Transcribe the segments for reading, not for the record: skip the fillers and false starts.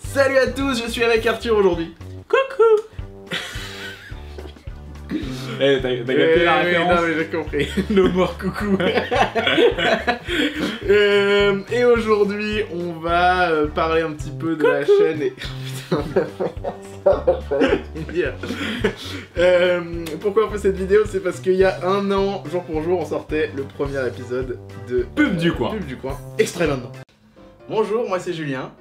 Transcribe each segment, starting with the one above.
Salut à tous, je suis avec Arthur aujourd'hui. Coucou. Eh, t'as capté la référence? Non mais j'ai compris, no more coucou. Et aujourd'hui on va parler un petit peu de la chaîne et... pourquoi on fait cette vidéo? C'est parce qu'il y a un an, jour pour jour, on sortait le premier épisode de Pub du coin. Pub du coin, extrait maintenant. Bonjour, moi c'est Julien.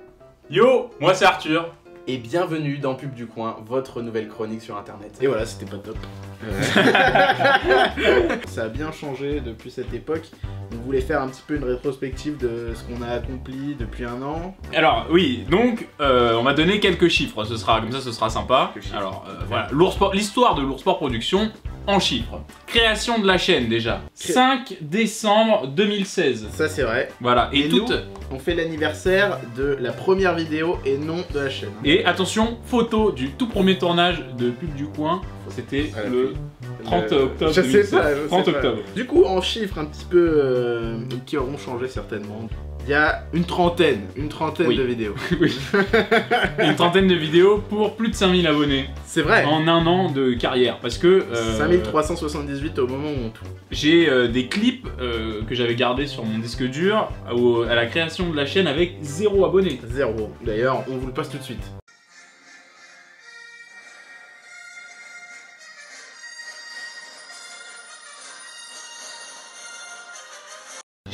Yo, moi c'est Arthur. Et bienvenue dans Pub du coin, votre nouvelle chronique sur internet. Et voilà, c'était pas top. Ça a bien changé depuis cette époque. On voulait faire un petit peu une rétrospective de ce qu'on a accompli depuis un an. Alors oui, donc on va donner quelques chiffres, ce sera comme ça, ce sera sympa. Alors voilà, l'histoire de l'Oursport Production en chiffres. Création de la chaîne déjà, 5 décembre 2016. Ça c'est vrai. Voilà, et nous, toute... on fait l'anniversaire de la première vidéo et non de la chaîne. Et attention, photo du tout premier tournage de Pub du coin, c'était le 30 octobre 2016. 30 octobre. Du coup, en chiffres un petit peu qui auront changé certainement. Il y a une trentaine oui. de vidéos. Oui. Une trentaine de vidéos pour plus de 5000 abonnés. C'est vrai. En un an de carrière. Parce que... 5378 au moment où on tourne. J'ai des clips que j'avais gardés sur mon disque dur à la création de la chaîne avec 0 abonnés. 0. D'ailleurs, on vous le passe tout de suite.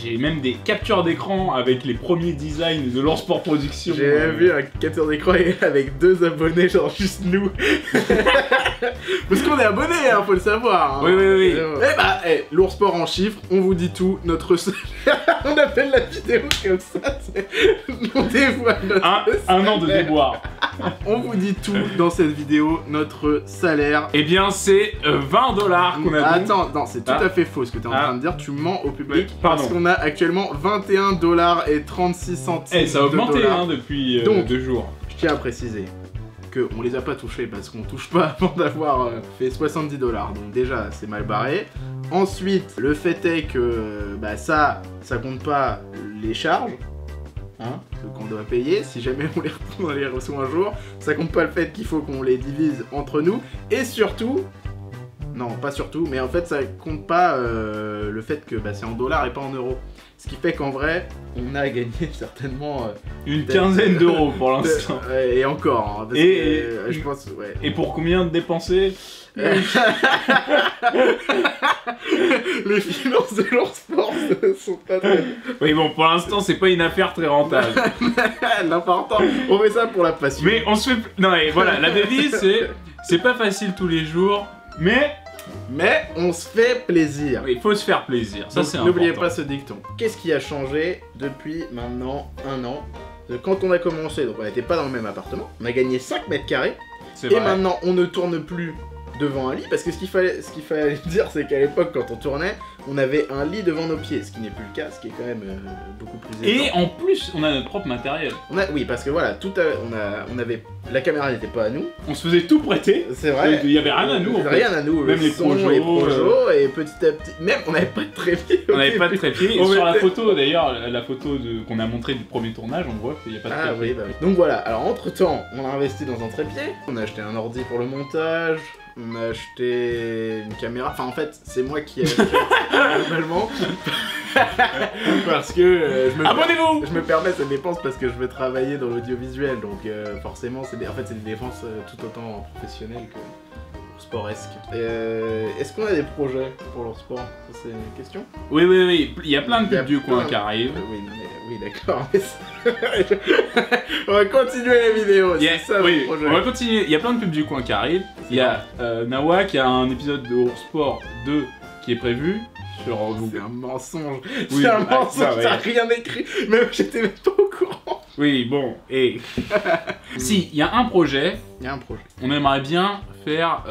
J'ai même des captures d'écran avec les premiers designs de l'Oursport Production. J'ai même vu un capture d'écran avec 2 abonnés, genre juste nous. Parce qu'on est abonnés, hein, faut le savoir. Hein. Oui, oui, oui. Eh bah, l'Oursport en chiffres, on vous dit tout, notre... On appelle la vidéo comme ça, on dévoile notre un an de déboire. On vous dit tout dans cette vidéo, notre salaire. Eh bien, c'est 20 $ qu'on a. Attends, non, c'est tout à fait faux ce que tu es en train de dire, tu mens au public. Oui, parce qu'on a actuellement 21,36 $. Eh, ça a augmenté hein, depuis 2 jours. Je tiens à préciser qu'on les a pas touchés parce qu'on touche pas avant d'avoir fait 70 $. Donc déjà, c'est mal barré. Ensuite, le fait est que bah, ça compte pas les charges. Hein, qu'on doit payer, si jamais on les reçoit un jour, ça compte pas le fait qu'il faut qu'on les divise entre nous, et surtout, non pas surtout, mais en fait ça compte pas le fait que bah, c'est en dollars et pas en euros. Ce qui fait qu'en vrai, on a gagné certainement... une quinzaine d'euros pour l'instant. Et encore, hein, parce que, je pense, ouais. Et pour combien de dépenser? Les finances de l'Oursport sont pas très... Oui bon, pour l'instant c'est pas une affaire très rentable. L'important, on fait ça pour la passion. Mais on se fait... Non et voilà, la devise c'est pas facile tous les jours, mais on se fait plaisir. Oui, il faut se faire plaisir, ça c'est important. N'oubliez pas ce dicton. Qu'est-ce qui a changé depuis maintenant un an? Quand on a commencé, donc on n'était pas dans le même appartement, on a gagné 5 mètres carrés. Et maintenant on ne tourne plus devant un lit, parce que ce qu'il fallait dire, c'est qu'à l'époque, quand on tournait, on avait un lit devant nos pieds, ce qui n'est plus le cas, ce qui est quand même beaucoup plus évident. Et en plus, on a notre propre matériel. Oui, parce que voilà, on avait... La caméra n'était pas à nous. On se faisait tout prêter. C'est vrai. Il y avait rien à nous. Rien à nous. Même les projos, et petit à petit... Même, on n'avait pas de trépied. On n'avait pas de trépied. Et sur la photo, d'ailleurs, la photo qu'on a montrée du premier tournage, on voit qu'il n'y a pas de trépied. Oui, bah oui. Donc voilà, alors entre-temps, on a investi dans un trépied. On a acheté un ordi pour le montage. On a acheté une caméra, enfin en fait c'est moi qui ai acheté globalement parce que abonnez-vous. Je me permets cette dépense parce que je veux travailler dans l'audiovisuel, donc forcément c'est des dépenses tout autant professionnelles que sportsque. Est-ce qu'on a des projets pour leur sport? Ça c'est une question. Oui, il y a plein de pubs du coin qui arrivent. Oui, d'accord. On va continuer les vidéos. C'est ça le projet. On va continuer. Il y a plein de pubs du coin qui arrivent. Il y a Nawa qui a un épisode de Oursport 2 qui est prévu. C'est un mensonge. Oui, c'est un mensonge. T'as rien écrit. Même j'étais même pas au courant. Oui, bon, et... Si, il y a un projet. On aimerait bien faire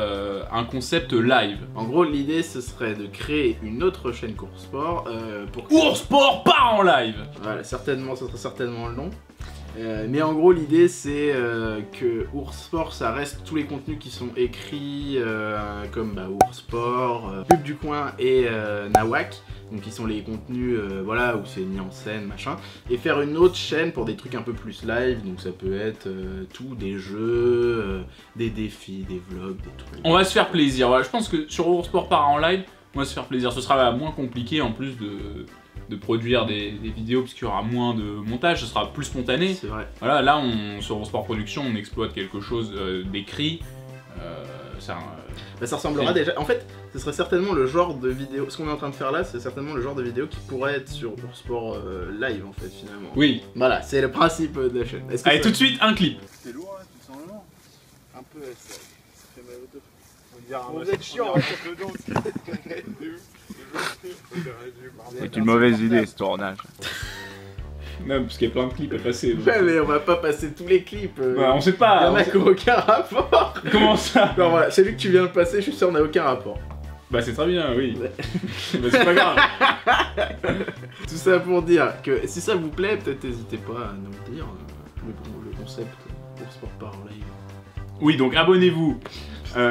un concept live. En gros, l'idée, ce serait de créer une autre chaîne Oursport pour... Oursport part en live. Voilà, certainement, ce sera certainement le nom. Mais en gros, l'idée, c'est que Oursport, ça reste tous les contenus qui sont écrits, comme Oursport, Pub du coin et Nawak. donc qui sont les contenus voilà, où c'est mis en scène, machin, et faire une autre chaîne pour des trucs un peu plus live, donc ça peut être tout, des jeux, des défis, des vlogs, des trucs. On va se faire plaisir, voilà. Je pense que sur Eurosport Para en live, on va se faire plaisir, ce sera moins compliqué en plus de produire des vidéos puisqu'il y aura moins de montage, ce sera plus spontané. C'est vrai. Voilà, là sur Eurosport Production, on exploite quelque chose d'écrit. Ça ressemblera déjà. En fait, ce serait certainement le genre de vidéo. Ce qu'on est en train de faire là, c'est certainement le genre de vidéo qui pourrait être sur Eurosport live en fait finalement. Oui. Voilà, c'est le principe de la chaîne. Allez, tout de suite un clip. C'est lourd, hein, tu sens le long. Un peu, ça fait mal au dos. Vous êtes chiant, C'est une mauvaise idée ce tournage. Non, parce qu'il y a plein de clips à passer. Donc... Ouais, mais on va pas passer tous les clips. Bah, on sait pas. Il y en a qui n'ont aucun rapport. Comment ça? Non, voilà, celui que tu viens de passer, je suis sûr, on n'a aucun rapport. Bah, c'est très bien, oui. Bah, c'est pas grave. Tout ça pour dire que si ça vous plaît, peut-être n'hésitez pas à nous le dire. Le concept pour Sport Par en live. Oui, donc abonnez-vous.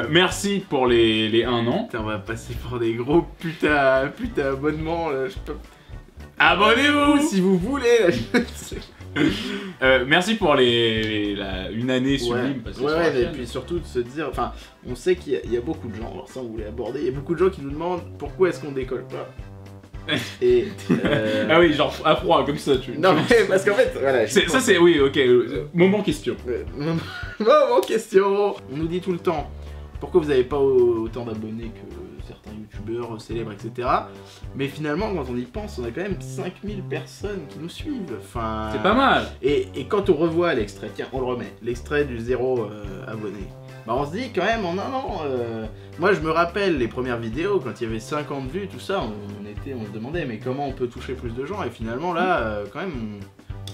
Merci pour les 1 an. Putain, on va passer pour des gros putain abonnements. Là, je peux... Abonnez-vous si vous voulez. Merci pour une année sublime. Ouais, et puis surtout de se dire, enfin, on sait qu'il y a beaucoup de gens, alors ça on voulait aborder, il y a beaucoup de gens qui nous demandent pourquoi est-ce qu'on décolle pas. Et ah oui, genre à froid comme ça, tu. Non mais parce qu'en fait, voilà. Ça c'est oui, ok. Moment question. Moment question. On nous dit tout le temps pourquoi vous avez pas autant d'abonnés que certains youtubeurs célèbres, etc. Mais finalement, quand on y pense, on a quand même 5000 personnes qui nous suivent. Enfin, c'est pas mal. Et quand on revoit l'extrait, tiens, on le remet, l'extrait du 0 abonné. Bah on se dit quand même en un an, moi je me rappelle les premières vidéos quand il y avait 50 vues, tout ça, on se demandait mais comment on peut toucher plus de gens et finalement là quand même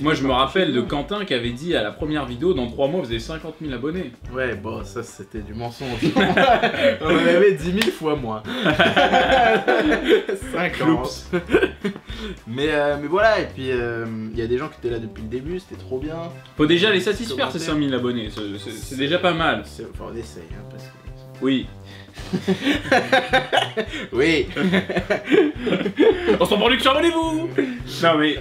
moi je me rappelle de Quentin qui avait dit à la première vidéo dans 3 mois vous avez 50 000 abonnés. Ouais bon ça c'était du mensonge. On en avait 10 000 fois moins. 50. mais voilà et puis il y a des gens qui étaient là depuis le début, c'était trop bien. Faut déjà les satisfaire ces 5000 abonnés, c'est déjà pas mal. Enfin on essaye hein, parce que... Oui. Oui. On s'en production, abonnez-vous. Non mais...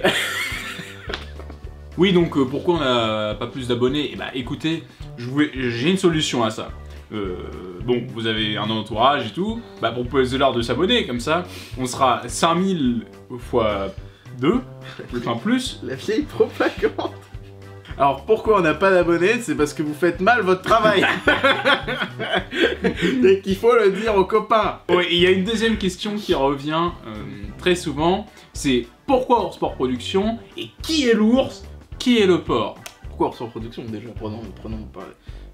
Oui, donc pourquoi on n'a pas plus d'abonnés? Eh bah écoutez, j'ai une solution à ça. Bon, vous avez un entourage et tout, bah proposez-leur de s'abonner, comme ça, on sera 5000 fois 2, enfin plus. La vieille propagande. Alors pourquoi on n'a pas d'abonnés? C'est parce que vous faites mal votre travail. Et qu'il faut le dire aux copains. Oui, il y a une deuxième question qui revient très souvent, c'est pourquoi Eurosport Production et qui est l'ours? Qui est le porc? Pourquoi Eurosport Production déjà? Prenons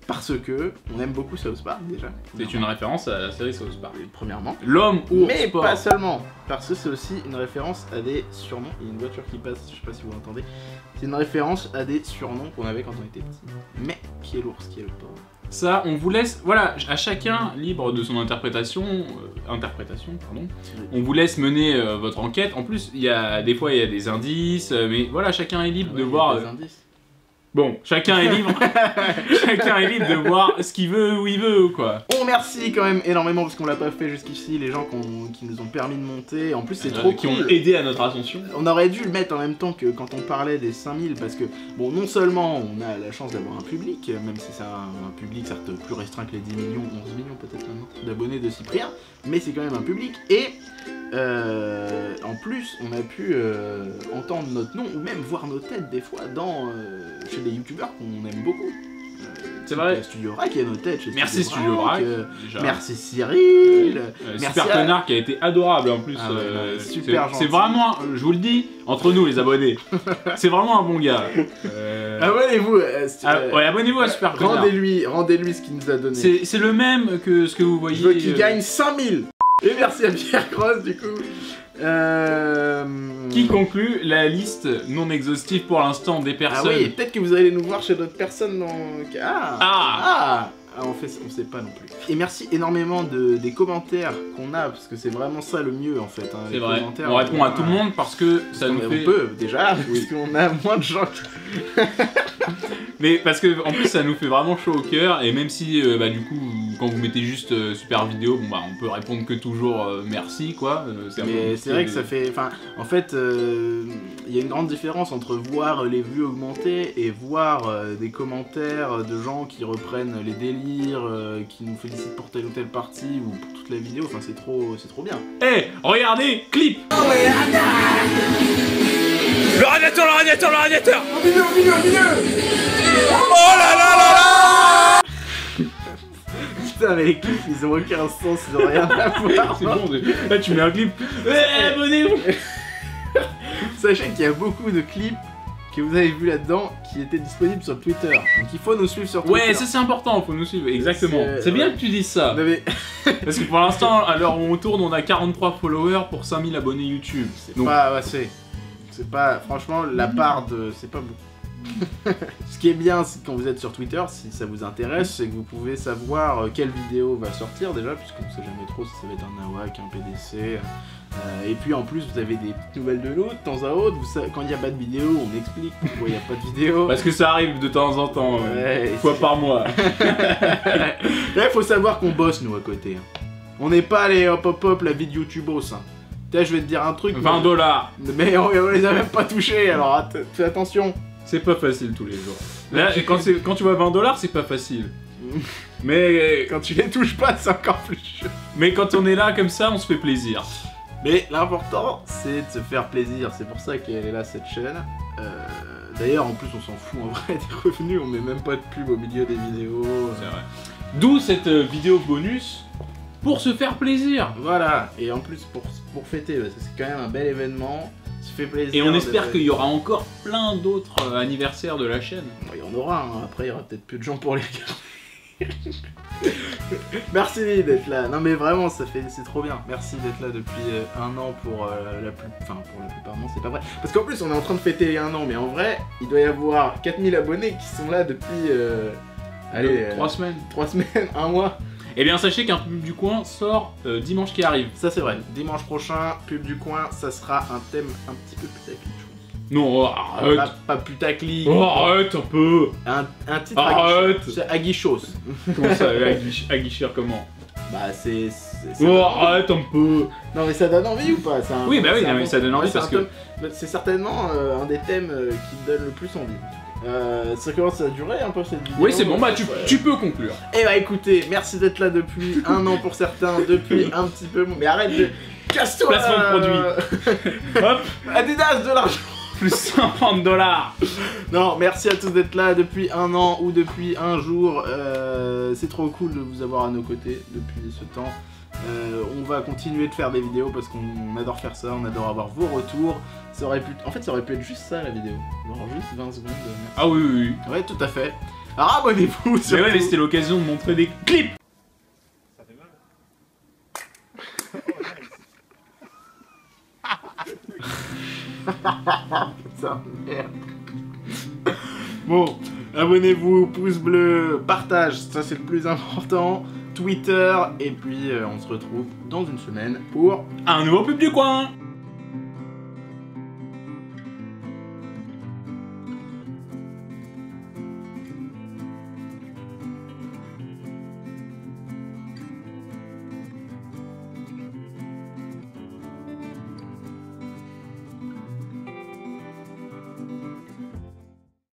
parce que on aime beaucoup South Park déjà. C'est une référence à la série South Park. Premièrement. L'homme ours. Mais porc. pas seulement. Parce que c'est aussi une référence à des surnoms. Il y a une voiture qui passe, je sais pas si vous l'entendez. C'est une référence à des surnoms qu'on avait quand on était petit. Mais qui est l'ours? Qui est le porc? Ça, on vous laisse, voilà, à chacun libre de son interprétation, pardon. On vous laisse mener votre enquête. En plus, des fois, il y a des indices, mais voilà, chacun est libre de voir. Des indices. Bon, chacun est libre. Chacun est libre de voir ce qu'il veut, où il veut, quoi. On remercie quand même énormément parce qu'on l'a pas fait jusqu'ici, les gens qui nous ont permis de monter. En plus, c'est trop qui cool. ont aidé à notre ascension. On aurait dû le mettre en même temps que quand on parlait des 5000 parce que, bon, non seulement on a la chance d'avoir un public, même si c'est un public certes plus restreint que les 10 millions, 11 millions peut-être maintenant, d'abonnés de Cyprien, mais c'est quand même un public et en plus on a pu entendre notre nom ou même voir nos têtes des fois chez des youtubeurs qu'on aime beaucoup. C'est vrai. Studio Rack, il y a nos têtes chez Merci Studio Rack. Merci Cyril. Super connard qui a été adorable en plus. Super gentil. C'est vraiment, je vous le dis, entre nous les abonnés, c'est vraiment un bon gars. Abonnez-vous. Ouais, abonnez-vous à Super Connard. Rendez-lui ce qu'il nous a donné. C'est le même que ce que vous voyez. Je veux qu'il gagne 5000. Et merci à Pierre Cross du coup. Qui conclut la liste non exhaustive pour l'instant des personnes. Ah oui, peut-être que vous allez nous voir chez d'autres personnes dans... on sait pas non plus. Et merci énormément des commentaires qu'on a, parce que c'est vraiment ça le mieux en fait. Hein, c'est vrai, on répond à tout le monde parce que ça nous fait... On peut déjà, parce qu'on a moins de gens qui... Mais parce que en plus ça nous fait vraiment chaud au cœur et même si bah du coup quand vous mettez juste super vidéo, bon bah on peut répondre que toujours merci quoi. Mais c'est vrai que ça fait, enfin en fait il y a une grande différence entre voir les vues augmenter et voir des commentaires de gens qui reprennent les délires, qui nous félicitent pour telle ou telle partie ou pour toute la vidéo. Enfin c'est trop bien. Eh, regardez, clip. Le radiateur, le radiateur, le radiateur. Au milieu, au milieu, au milieu. Oh là là là là. Putain mais les clips ils ont aucun sens, ils ont rien à voir. C'est bon, là tu mets un clip. Eh, abonnez-vous. Sachez qu'il y a beaucoup de clips que vous avez vu là-dedans qui étaient disponibles sur Twitter. Donc il faut nous suivre sur Twitter. Ouais, ça c'est important, faut nous suivre, exactement. C'est bien que tu dises ça. Non, mais... Parce que pour l'instant, à l'heure où on tourne, on a 43 followers pour 5000 abonnés YouTube. C'est pas assez. C'est pas... Franchement, la part de... C'est pas beaucoup. Ce qui est bien, c'est quand vous êtes sur Twitter, si ça vous intéresse, c'est que vous pouvez savoir quelle vidéo va sortir déjà, puisqu'on ne sait jamais trop si ça va être un AWAC, un PDC. Et puis en plus, vous avez des petites nouvelles de l'autre, de temps à autre. Vous savez, quand il n'y a pas de vidéo, on explique pourquoi il n'y a pas de vidéo. Parce que ça arrive de temps en temps, Ouais, fois par mois. Là, faut savoir qu'on bosse, nous, à côté. On n'est pas les hop la vie de YouTubos. Hein. Là, je vais te dire un truc. 20 $. Mais on les a même pas touchés, alors fais attention. C'est pas facile tous les jours. Là, quand tu vois 20 $, c'est pas facile. Mais Quand tu les touches pas, c'est encore plus chaud. Mais quand on est là comme ça, on se fait plaisir. Mais l'important, c'est de se faire plaisir. C'est pour ça qu'elle est là, cette chaîne. D'ailleurs, en plus, on s'en fout en vrai des revenus. On met même pas de pub au milieu des vidéos. C'est vrai. D'où cette vidéo bonus pour se faire plaisir. Voilà. Et en plus, pour fêter, parce que c'est quand même un bel événement. Se fait plaisir. Et on espère qu'il y aura encore plein d'autres anniversaires de la chaîne. Il y en aura, hein. Après il y aura peut-être plus de gens pour les regarder. Merci d'être là. Non mais vraiment, c'est trop bien. Merci d'être là depuis un an pour la plupart. Non, c'est pas vrai. Parce qu'en plus, on est en train de fêter un an, mais en vrai, il doit y avoir 4000 abonnés qui sont là depuis... allez... 3 semaines. 3 semaines, un mois. Eh bien, sachez qu'un pub du coin sort dimanche qui arrive. Ça c'est vrai. Dimanche prochain, pub du coin, ça sera un thème un petit peu putaclic, je pense. Non, arrête. Pas putaclic. Oh, arrête un peu. Un titre Arrête. aguichos. Comment ça, aguichir comment? Bah c'est... Oh, arrête un peu. Non mais ça donne envie ou pas? Oui, bah oui, non, mais ça donne envie parce que... C'est certainement un des thèmes qui me donne le plus envie. Ça commence à durer un peu cette vidéo. Oui, c'est bon, bah tu peux conclure. Eh bah écoutez, merci d'être là depuis un an pour certains, depuis un petit peu... Mais arrête de... Casse-toi. Placement de produit. Hop. Adidas, de l'argent. Plus 50 $. Non, merci à tous d'être là depuis un an ou depuis un jour. C'est trop cool de vous avoir à nos côtés depuis ce temps. On va continuer de faire des vidéos parce qu'on adore faire ça, on adore avoir vos retours. Ça aurait pu... En fait, ça aurait pu être juste ça la vidéo. Genre juste 20 secondes. Merci. Ah oui, oui, oui. Ouais, tout à fait. Alors abonnez-vous sur... Mais ouais, mais c'était l'occasion de montrer des clips. Ça fait mal. Putain, merde. Bon, abonnez-vous, pouce bleu, partage, ça c'est le plus important. Twitter, et puis on se retrouve dans une semaine pour Un nouveau pub du coin.